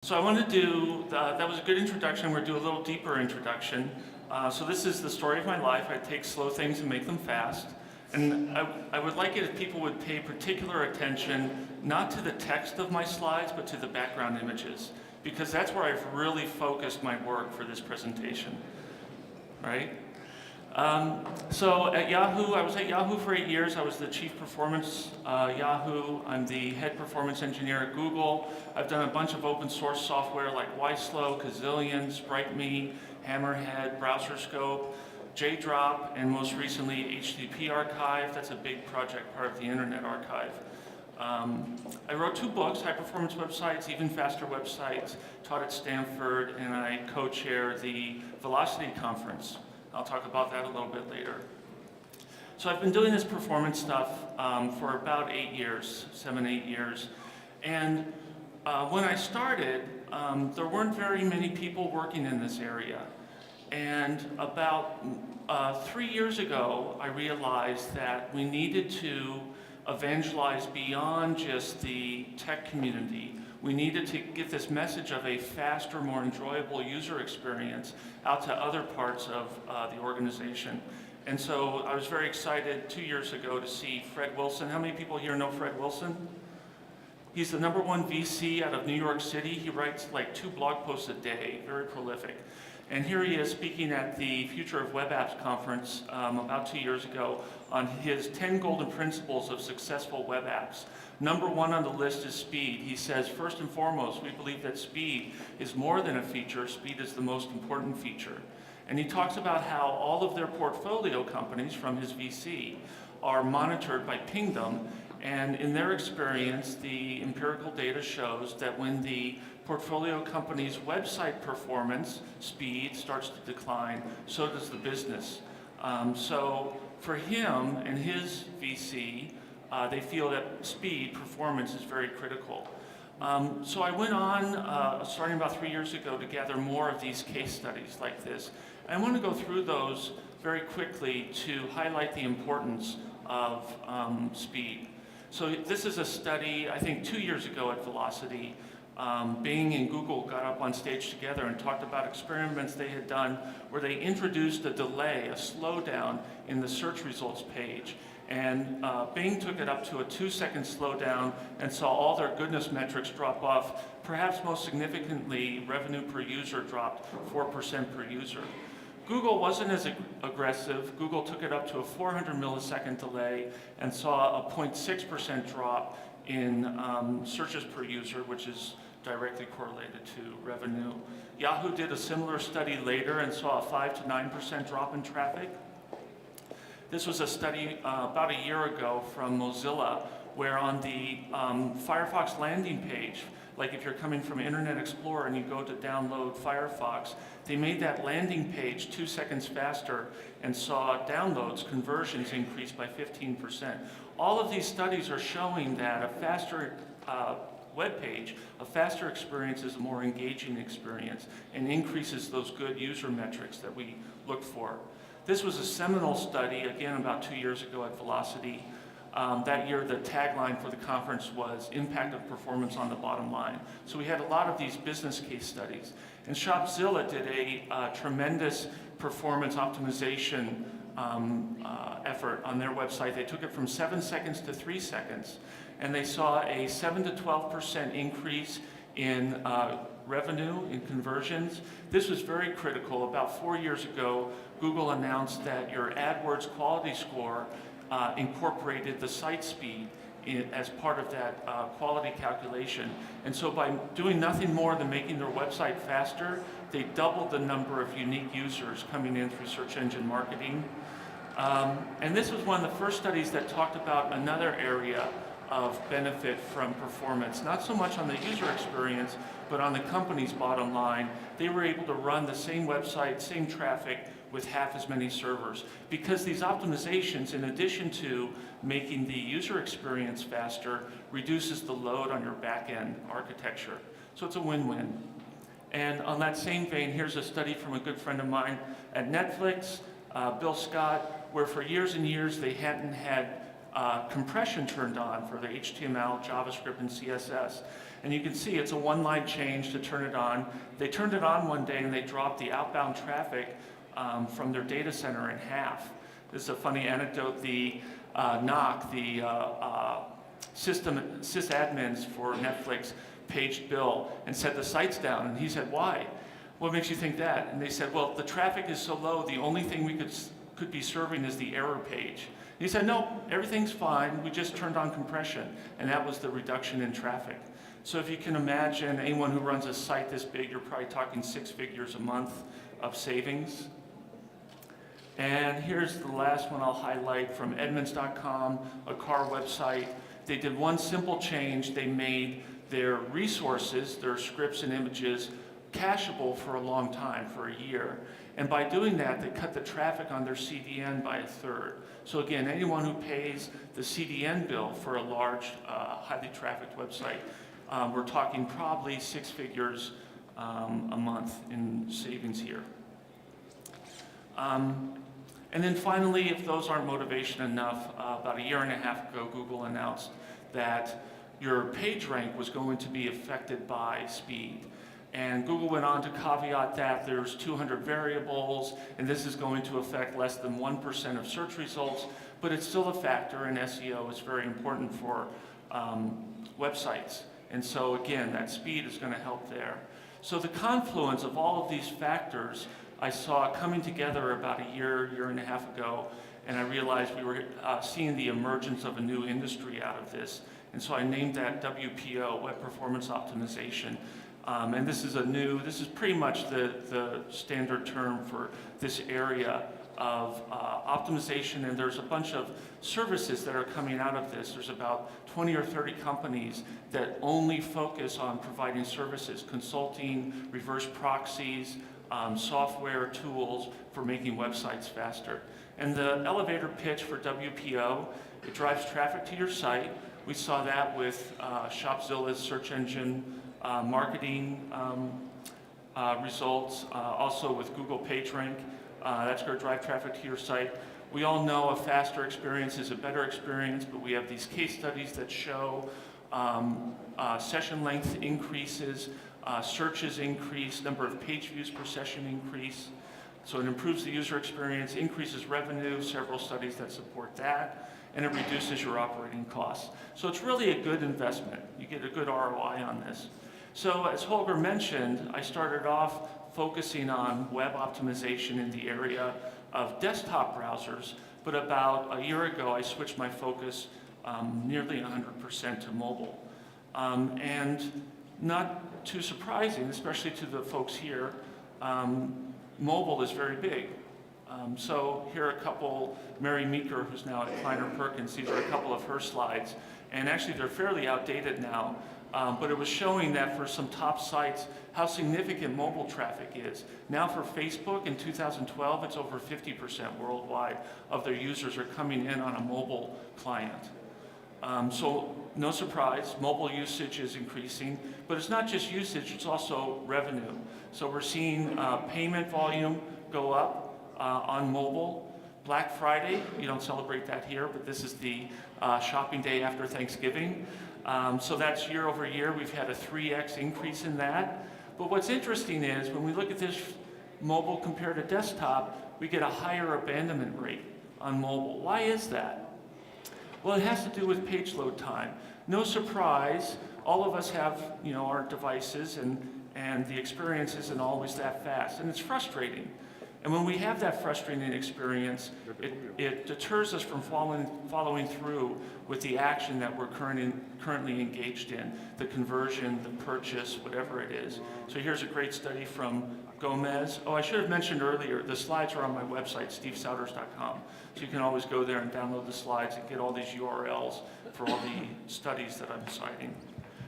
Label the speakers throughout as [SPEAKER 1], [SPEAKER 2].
[SPEAKER 1] So I want to do, that was a good introduction. We're going to do a little deeper introduction. So this is the story of my life. I take slow things and make them fast. And I would like it if people would pay particular attention, not to the text of my slides, but to the background images, because that's where I've really focused my work for this presentation, right? So at Yahoo, I was at Yahoo for 8 years. I was the chief performance Yahoo. I'm the head performance engineer at Google. I've done a bunch of open source software like YSlow, Kazillion, SpriteMe, Hammerhead, BrowserScope, JDrop, and most recently HTTP Archive. That's a big project, part of the Internet Archive. I wrote 2 books, High Performance Websites, Even Faster Websites, taught at Stanford, and I co-chair the Velocity Conference. I'll talk about that a little bit later. So I've been doing this performance stuff for about 8 years, 7, 8 years. And when I started, there weren't very many people working in this area. And about 3 years ago, I realized that we needed to evangelize beyond just the tech community. We needed to get this message of a faster, more enjoyable user experience out to other parts of the organization. And so I was very excited 2 years ago to see Fred Wilson. How many people here know Fred Wilson? He's the #1 VC out of New York City. He writes like 2 blog posts a day, very prolific. And here he is speaking at the Future of Web Apps conference about 2 years ago on his 10 golden principles of successful web apps. #1 on the list is speed. He says, first and foremost, we believe that speed is more than a feature. Speed is the most important feature. And he talks about how all of their portfolio companies from his VC are monitored by Pingdom. And in their experience, the empirical data shows that when the portfolio company's website performance speed starts to decline, so does the business. So for him and his VC, they feel that speed performance is very critical. So I went on, starting about 3 years ago, to gather more of these case studies like this. And I want to go through those very quickly to highlight the importance of speed. So this is a study, I think 2 years ago at Velocity. Bing and Google got up on stage together and talked about experiments they had done where they introduced a delay, a slowdown in the search results page. And Bing took it up to a 2-second slowdown and saw all their goodness metrics drop off. Perhaps most significantly, revenue per user dropped 4% per user. Google wasn't as aggressive. Google took it up to a 400 millisecond delay and saw a 0.6% drop in searches per user, which is directly correlated to revenue. Yahoo did a similar study later and saw a 5 to 9% drop in traffic. This was a study about a year ago from Mozilla, where on the Firefox landing page, like if you're coming from Internet Explorer and you go to download Firefox, they made that landing page 2 seconds faster and saw downloads, conversions increase by 15%. All of these studies are showing that a faster web page, a faster experience is a more engaging experience and increases those good user metrics that we look for. This was a seminal study, again, about 2 years ago at Velocity. That year, the tagline for the conference was impact of performance on the bottom line. So we had a lot of these business case studies. And Shopzilla did a tremendous performance optimization effort on their website. They took it from 7 seconds to 3 seconds, and they saw a 7 to 12% increase in revenue, in conversions. This was very critical. About 4 years ago, Google announced that your AdWords quality score incorporated the site speed as part of that quality calculation. And so by doing nothing more than making their website faster, they doubled the number of unique users coming in through search engine marketing. And this was one of the first studies that talked about another area of benefit from performance, not so much on the user experience, but on the company's bottom line. They were able to run the same website, same traffic, with half as many servers, because these optimizations, in addition to making the user experience faster, reduces the load on your back-end architecture. So it's a win-win. And on that same vein, here's a study from a good friend of mine at Netflix, Bill Scott, where for years and years they hadn't had compression turned on for the HTML, JavaScript, and CSS. And you can see it's a one-line change to turn it on. They turned it on one day and they dropped the outbound traffic from their data center in half. This is a funny anecdote. The NOC, the sysadmins for Netflix, paged Bill and said the site's down. And he said, why? What makes you think that? And they said, well, the traffic is so low, the only thing we could be serving is the error page. And he said, no, everything's fine. We just turned on compression. And that was the reduction in traffic. So if you can imagine anyone who runs a site this big, you're probably talking 6 figures a month of savings. And here's the last one I'll highlight from Edmunds.com, a car website. They did one simple change. They made their resources, their scripts and images, cacheable for a long time, for a year. And by doing that, they cut the traffic on their CDN by 1/3. So again, anyone who pays the CDN bill for a large, highly trafficked website, we're talking probably 6 figures a month in savings here. And then finally, if those aren't motivation enough, about 1.5 years ago, Google announced that your page rank was going to be affected by speed. And Google went on to caveat that there's 200 variables, and this is going to affect less than 1% of search results, but it's still a factor, and SEO is very important for websites. And so again, that speed is going to help there. So the confluence of all of these factors I saw coming together about a year and a half ago, and I realized we were seeing the emergence of a new industry out of this. And so I named that WPO, Web Performance Optimization. And this is pretty much the standard term for this area of optimization, and there's a bunch of services that are coming out of this. There's about 20 or 30 companies that only focus on providing services, consulting, reverse proxies, software tools for making websites faster. And the elevator pitch for WPO, it drives traffic to your site. We saw that with Shopzilla's search engine marketing results, also with Google PageRank. That's going to drive traffic to your site. We all know a faster experience is a better experience, but we have these case studies that show session length increases, searches increase, number of page views per session increase. So it improves the user experience, increases revenue, several studies that support that, and it reduces your operating costs. So it's really a good investment. You get a good ROI on this. So as Holger mentioned, I started off focusing on web optimization in the area of desktop browsers, but about a year ago I switched my focus nearly 100% to mobile. And not too surprising, especially to the folks here, mobile is very big. So here are a couple, Mary Meeker, who's now at Kleiner Perkins, these are a couple of her slides, and actually they're fairly outdated now, but it was showing that for some top sites, how significant mobile traffic is. Now for Facebook in 2012, it's over 50% worldwide of their users are coming in on a mobile client. So no surprise, mobile usage is increasing, but it's not just usage, it's also revenue. So we're seeing payment volume go up on mobile. Black Friday, you don't celebrate that here, but this is the shopping day after Thanksgiving. So that's year over year, we've had a 3x increase in that. But what's interesting is when we look at this mobile compared to desktop, we get a higher abandonment rate on mobile. Why is that? Well, it has to do with page load time. No surprise, all of us have, our devices, and the experience isn't always that fast, and it's frustrating. And when we have that frustrating experience, it deters us from following through with the action that we're currently engaged in, the conversion, the purchase, whatever it is. So here's a great study from Gomez. Oh, I should have mentioned earlier, the slides are on my website, stevesouders.com. So you can always go there and download the slides and get all these URLs for all the studies that I'm citing.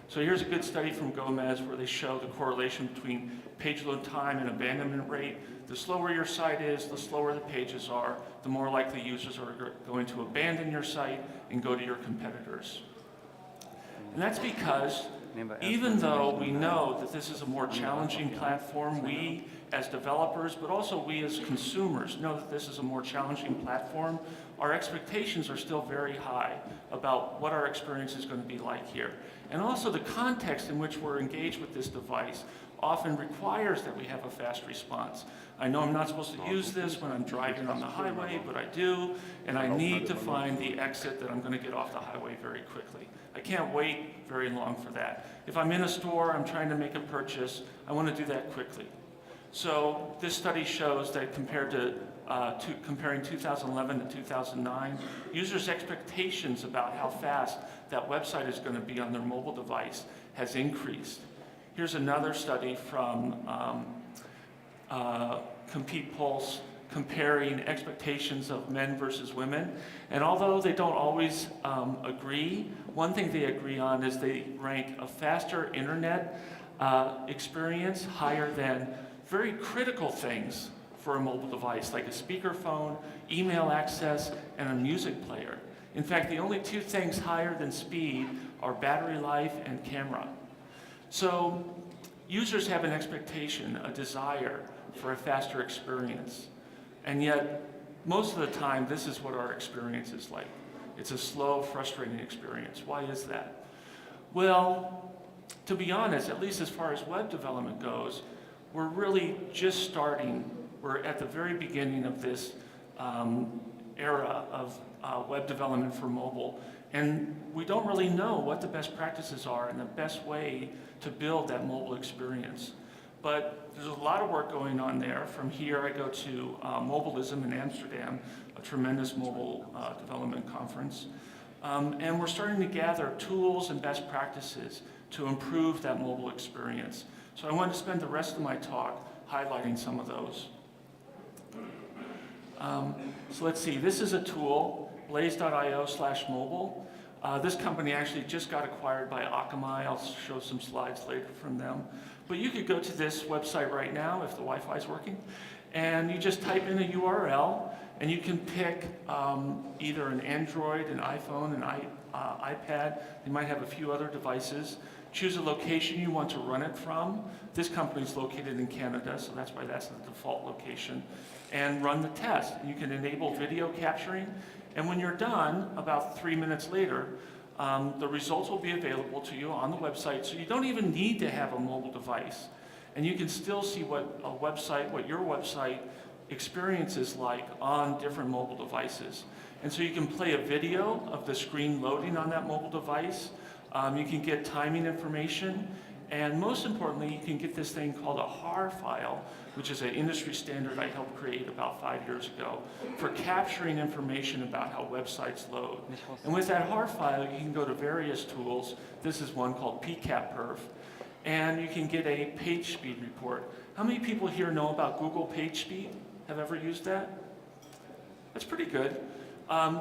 [SPEAKER 1] So here's a good study from Gomez where they show the correlation between page load time and abandonment rate. The slower your site is, the slower the pages are, the more likely users are going to abandon your site and go to your competitors. And that's because Even though we know that this is a more challenging platform, we as developers, but also we as consumers know that this is a more challenging platform, our expectations are still very high about what our experience is going to be like here. And also the context in which we're engaged with this device often requires that we have a fast response. I know I'm not supposed to use this when I'm driving on the highway, but I do, and I need to find the exit that I'm going to get off the highway very quickly. I can't wait very long for that. If I'm in a store, I'm trying to make a purchase, I want to do that quickly. So this study shows that comparing 2011 to 2009, users' expectations about how fast that website is going to be on their mobile device has increased. Here's another study from Compete Pulse comparing expectations of men versus women. And although they don't always agree, one thing they agree on is they rank a faster internet experience higher than very critical things for a mobile device, like a speakerphone, email access, and a music player. In fact, the only two things higher than speed are battery life and camera. So users have an expectation, a desire for a faster experience. And yet, most of the time, this is what our experience is like. It's a slow, frustrating experience. Why is that? Well, to be honest, at least as far as web development goes, we're really just starting. We're at the very beginning of this era of web development for mobile. And we don't really know what the best practices are and the best way to build that mobile experience. But there's a lot of work going on there. From here, I go to Mobilism in Amsterdam, a tremendous mobile development conference. And we're starting to gather tools and best practices to improve that mobile experience. So I want to spend the rest of my talk highlighting some of those. So let's see, this is a tool, blaze.io/mobile. This company actually just got acquired by Akamai. I'll show some slides later from them. But you could go to this website right now if the Wi-Fi is working, and you just type in a URL, and you can pick either an Android, an iPhone, an iPad. You might have a few other devices. Choose a location you want to run it from. This company is located in Canada, so that's why that's the default location. And run the test. You can enable video capturing, and when you're done, about 3 minutes later, the results will be available to you on the website, so you don't even need to have a mobile device. And you can still see what your website experience is like on different mobile devices. And so you can play a video of the screen loading on that mobile device. You can get timing information, and most importantly, you can get this thing called a HAR file, which is an industry standard I helped create about 5 years ago for capturing information about how websites load. And with that HAR file, you can go to various tools. This is one called PCAPperf, and you can get a page speed report. How many people here know about Google PageSpeed? Have ever used that? That's pretty good.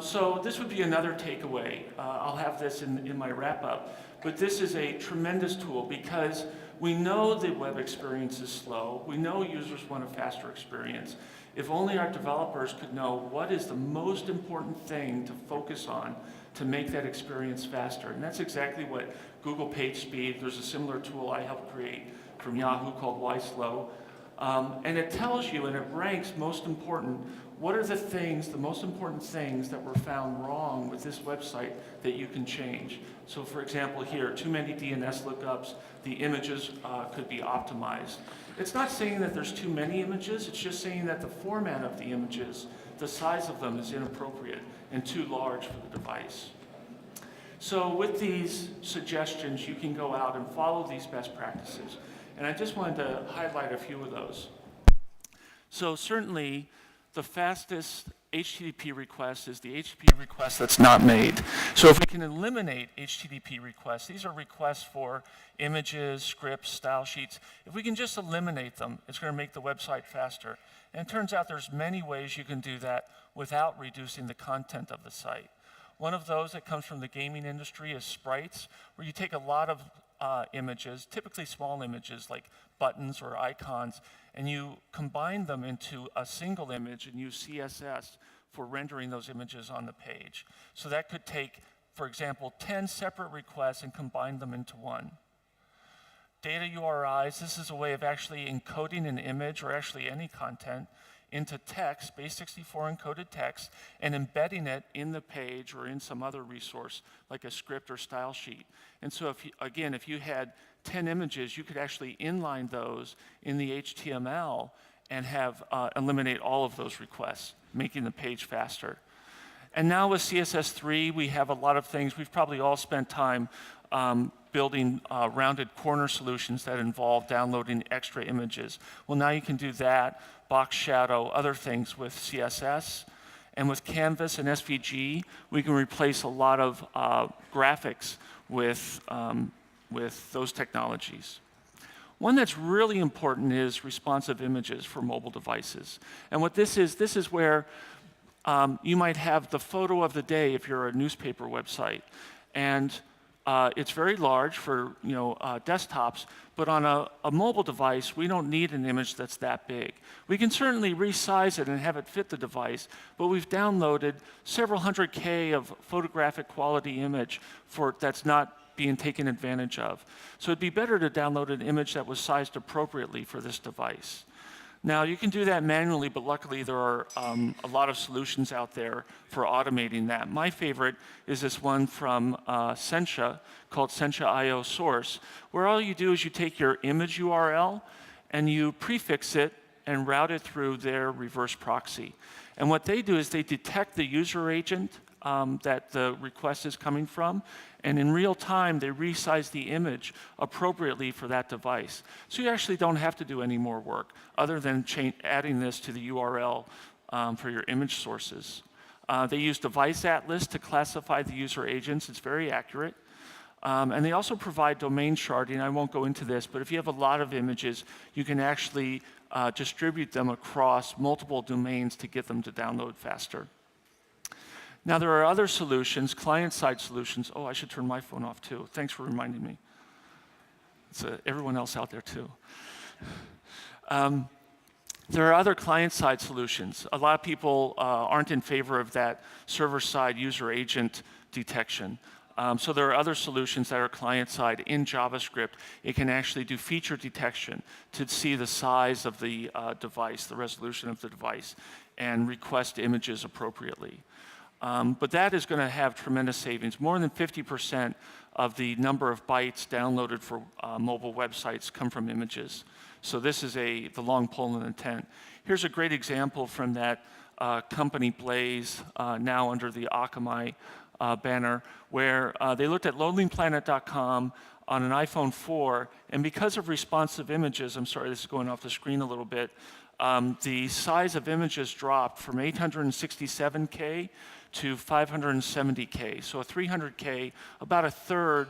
[SPEAKER 1] So this would be another takeaway. I'll have this in my wrap-up. But this is a tremendous tool because we know the web experience is slow. We know users want a faster experience. If only our developers could know what is the most important thing to focus on to make that experience faster. And that's exactly what Google PageSpeed, there's a similar tool I helped create from Yahoo called Why Slow. And it tells you and it ranks most important. What are the most important things that were found wrong with this website that you can change? So for example here, too many DNS lookups, the images could be optimized. It's not saying that there's too many images, it's just saying that the format of the images, the size of them is inappropriate and too large for the device. So with these suggestions, you can go out and follow these best practices. And I just wanted to highlight a few of those. So certainly, the fastest HTTP request is the HTTP request that's not made. So if we can eliminate HTTP requests, these are requests for images, scripts, style sheets. If we can just eliminate them, it's going to make the website faster. And it turns out there's many ways you can do that without reducing the content of the site. One of those that comes from the gaming industry is sprites, where you take a lot of images, typically small images like buttons or icons, and you combine them into a single image and use CSS for rendering those images on the page. So that could take, for example, 10 separate requests and combine them into one. data URIs. This is a way of actually encoding an image or actually any content into text, base64 encoded text, and embedding it in the page or in some other resource like a script or style sheet. And so if you had 10 images, you could actually inline those in the HTML and have eliminate all of those requests, making the page faster. And now with CSS3, we have a lot of things. We've probably all spent time building rounded corner solutions that involve downloading extra images. Well, now you can do that, box shadow, other things with CSS. And with Canvas and SVG, we can replace a lot of graphics with those technologies. One that's really important is responsive images for mobile devices. And what this is where you might have the photo of the day if you're a newspaper website. And it's very large for desktops, but on a mobile device, we don't need an image that's that big. We can certainly resize it and have it fit the device, but we've downloaded several hundred K of photographic quality image that's not being taken advantage of. So it'd be better to download an image that was sized appropriately for this device. Now, you can do that manually, but luckily there are a lot of solutions out there for automating that. My favorite is this one from Sencha called Sencha.io Source, where all you do is you take your image URL and you prefix it and route it through their reverse proxy. And what they do is they detect the user agent that the request is coming from, and in real time, they resize the image appropriately for that device. So you actually don't have to do any more work other than adding this to the URL for your image sources. They use Device Atlas to classify the user agents. It's very accurate. And they also provide domain sharding. I won't go into this, but if you have a lot of images, you can actually distribute them across multiple domains to get them to download faster. Now, there are other solutions, client-side solutions. Oh, I should turn my phone off, too. Thanks for reminding me. It's everyone else out there, too. There are other client-side solutions. A lot of people aren't in favor of that server-side user agent detection. So there are other solutions that are client-side in JavaScript. It can actually do feature detection to see the size of the device, the resolution of the device, and request images appropriately. But that is going to have tremendous savings. More than 50% of the number of bytes downloaded for mobile websites come from images. So this is the long pole in the tent. Here's a great example from that company Blaze, now under the Akamai banner, where they looked at loadingplanet.com on an iPhone 4, and because of responsive images, I'm sorry, this is going off the screen a little bit, the size of images dropped from 867K to 570K. So a 300K, about a third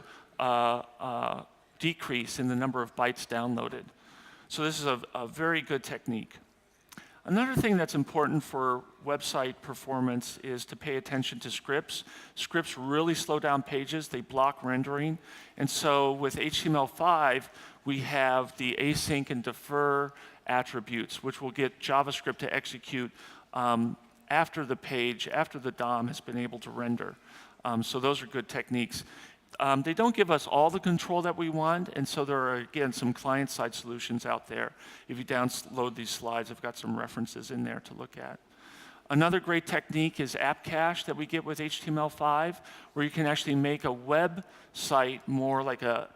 [SPEAKER 1] decrease in the number of bytes downloaded. So this is a very good technique. Another thing that's important for website performance is to pay attention to scripts. Scripts really slow down pages, they block rendering. And so with HTML5, we have the async and defer attributes, which will get JavaScript to execute after the page, after the DOM has been able to render. So those are good techniques. They don't give us all the control that we want, and so there are, again, some client-side solutions out there. If you download these slides, I've got some references in there to look at. Another great technique is app cache that we get with HTML5, where you can actually make a website more like a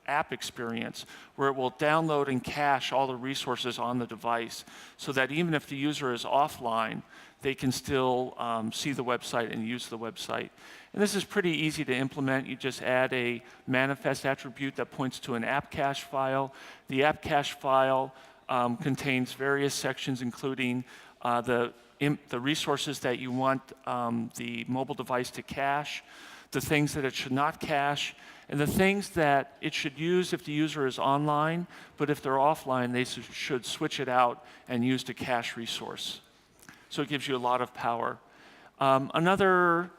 [SPEAKER 1] app experience, where it will download and cache all the resources on the device so that even if the user is offline, they can still see the website and use the website. And this is pretty easy to implement. You just add a manifest attribute that points to an app cache file. The app cache file contains various sections, including the resources that you want the mobile device to cache, the things that it should not cache, and the things that it should use if the user is online, but if they're offline, they should switch it out and use the cache resource. So it gives you a lot of power. Another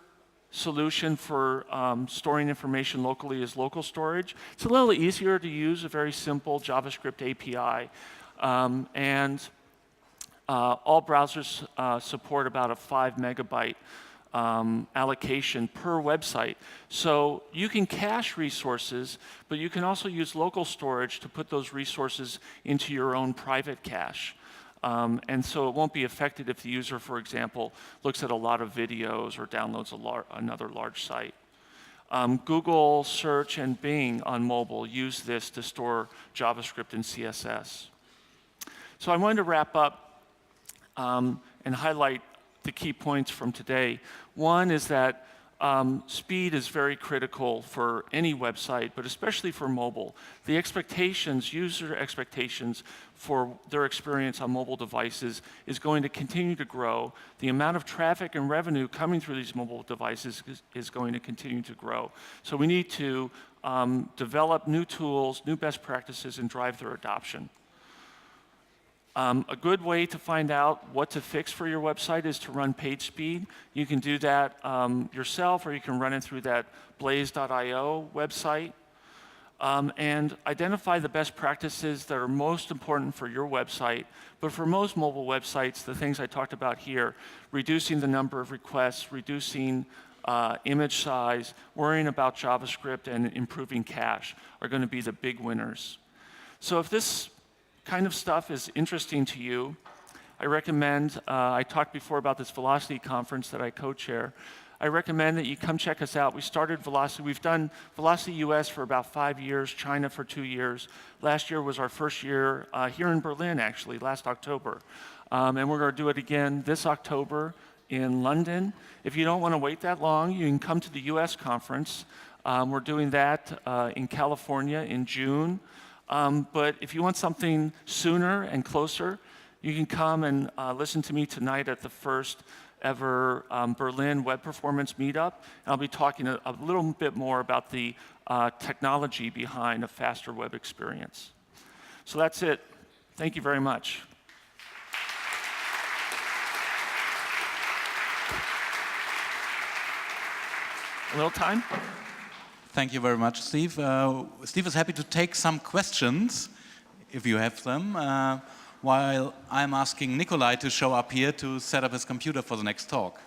[SPEAKER 1] solution for storing information locally is local storage. It's a little easier to use, a very simple JavaScript API. All browsers support about a 5 megabyte allocation per website. So you can cache resources, but you can also use local storage to put those resources into your own private cache. And so it won't be affected if the user, for example, looks at a lot of videos or downloads another large site. Google Search and Bing on mobile use this to store JavaScript and CSS. So I wanted to wrap up and highlight the key points from today. One is that speed is very critical for any website, but especially for mobile. The expectations, user expectations for their experience on mobile devices is going to continue to grow. The amount of traffic and revenue coming through these mobile devices is going to continue to grow. So we need to develop new tools, new best practices, and drive their adoption. A good way to find out what to fix for your website is to run page speed. You can do that yourself, or you can run it through that blaze.io website. And identify the best practices that are most important for your website. But for most mobile websites, the things I talked about here, reducing the number of requests, reducing image size, worrying about JavaScript, and improving cache are going to be the big winners. So if this kind of stuff is interesting to you, I recommend, I talked before about this Velocity conference that I co-chair. I recommend that you come check us out. We started Velocity, we've done Velocity US for about 5 years, China for 2 years. Last year was our first year here in Berlin, actually, last October. And we're going to do it again this October in London. If you don't want to wait that long, you can come to the US conference. We're doing that in California in June. But if you want something sooner and closer, you can come and listen to me tonight at the first ever Berlin Web Performance Meetup. And I'll be talking a little bit more about the technology behind a faster web experience. So that's it. Thank you very much. A little time?
[SPEAKER 2] Thank you very much, Steve. Steve is happy to take some questions, if you have them, while I'm asking Nikolai to show up here to set up his computer for the next talk.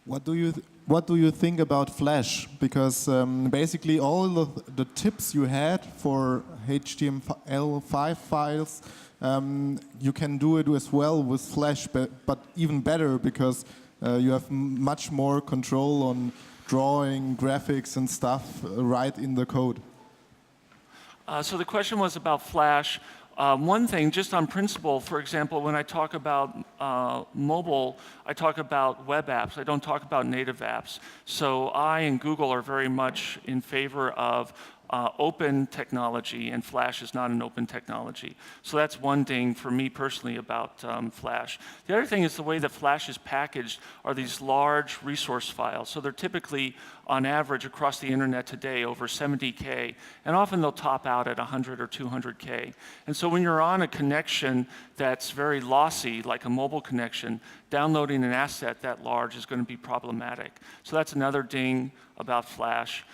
[SPEAKER 3] What do you think about Flash? Because basically all of the tips you had for HTML5 files, you can do it as well with Flash, but even better because you have much more control on drawing, graphics and stuff right in the code.
[SPEAKER 1] So the question was about Flash. One thing, just on principle, for example, when I talk about mobile, I talk about web apps. I don't talk about native apps. So I and Google are very much in favor of open technology, and Flash is not an open technology. So that's one thing for me personally about Flash. The other thing is the way that Flash is packaged are these large resource files. So they're typically, on average, across the internet today, over 70K, and often they'll top out at 100 or 200K. And so when you're on a connection that's very lossy, like a mobile connection, downloading an asset that large is going to be problematic. So that's another ding about Flash.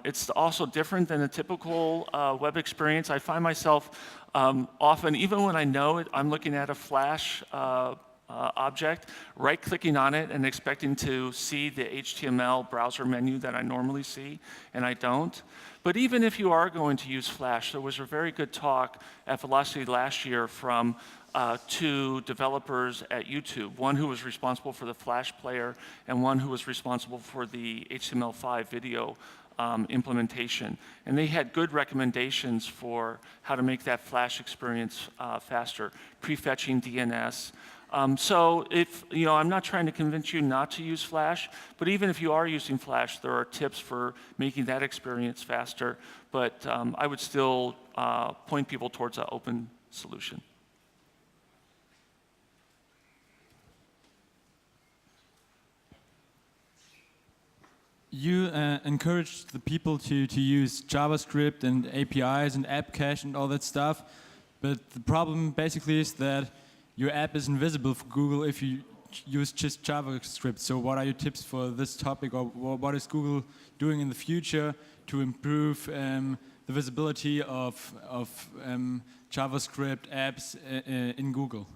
[SPEAKER 1] It's also different than a typical web experience. I find myself often, even when I know it, I'm looking at a Flash object, right-clicking on it and expecting to see the HTML browser menu that I normally see, and I don't. But even if you are going to use Flash, there was a very good talk at Velocity last year from two developers at YouTube, one who was responsible for the Flash player and one who was responsible for the HTML5 video implementation. And they had good recommendations for how to make that Flash experience faster, prefetching DNS. So if, I'm not trying to convince you not to use Flash, but even if you are using Flash, there are tips for making that experience faster. But I would still point people towards an open solution.
[SPEAKER 4] You encouraged the people to use JavaScript and APIs and app cache and all that stuff, but the problem basically is that your app is invisible for Google if you use just JavaScript. So what are your tips for this topic, or what is Google doing in the future to improve the visibility of JavaScript apps in Google?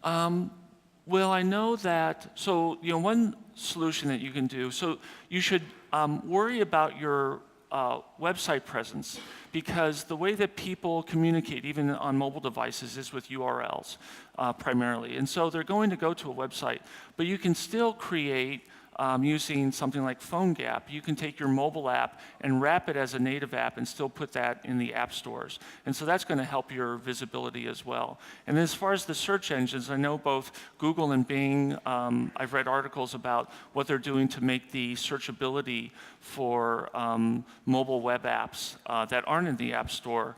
[SPEAKER 1] Well, I know that, so, one solution that you can do, so you should worry about your website presence, because the way that people communicate, even on mobile devices, is with URLs primarily. And so they're going to go to a website, but you can still create using something like PhoneGap. You can take your mobile app and wrap it as a native app and still put that in the app stores. And so that's going to help your visibility as well. And as far as the search engines, I know both Google and Bing, I've read articles about what they're doing to make the searchability for mobile web apps that aren't in the App Store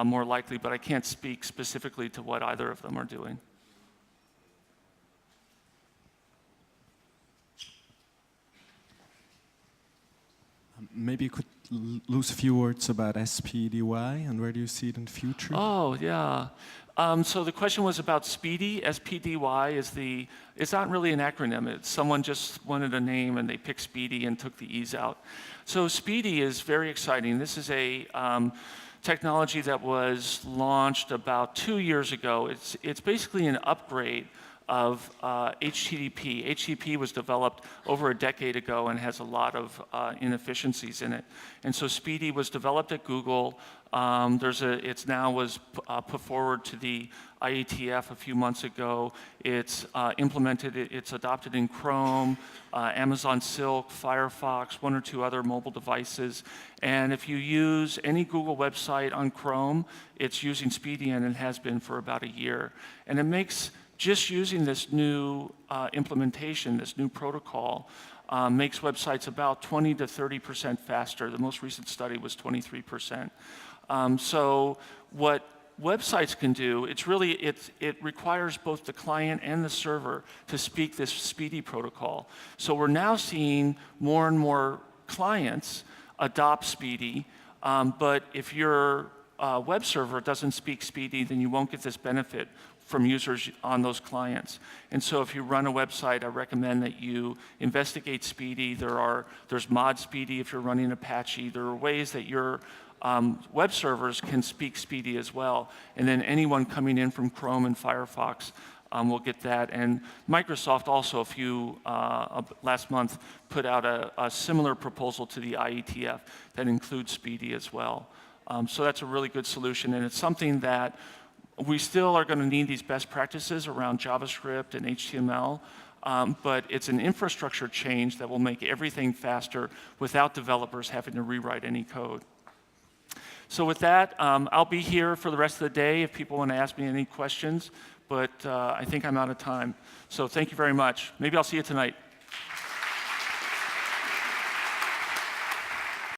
[SPEAKER 1] more likely, but I can't speak specifically to what either of them are doing.
[SPEAKER 5] Maybe you could lose a few words about SPDY and where do you see it in the future?
[SPEAKER 1] Oh, yeah. So the question was about SPDY. SPDY it's not really an acronym. Someone just wanted a name and they picked SPDY and took the E's out. So SPDY is very exciting. This is a technology that was launched about 2 years ago. It's basically an upgrade of HTTP. HTTP was developed over a decade ago and has a lot of inefficiencies in it. And so SPDY was developed at Google. It's now was put forward to the IETF a few months ago. It's implemented, it's adopted in Chrome, Amazon Silk, Firefox, one or two other mobile devices. And if you use any Google website on Chrome, it's using SPDY, and it has been for about a year. And it makes just using this new implementation, this new protocol, makes websites about 20 to 30% faster. The most recent study was 23%. So what websites can do, it requires both the client and the server to speak this SPDY protocol. So we're now seeing more and more clients adopt SPDY, but if your web server doesn't speak SPDY, then you won't get this benefit from users on those clients. And so if you run a website, I recommend that you investigate SPDY. There's mod SPDY if you're running Apache. There are ways that your web servers can speak SPDY as well. And then anyone coming in from Chrome and Firefox will get that. And Microsoft also, last month, put out a similar proposal to the IETF that includes SPDY as well. So that's a really good solution, and it's something that we still are going to need these best practices around JavaScript and HTML, but it's an infrastructure change that will make everything faster without developers having to rewrite any code. So with that, I'll be here for the rest of the day if people want to ask me any questions, but I think I'm out of time. So thank you very much. Maybe I'll see you tonight.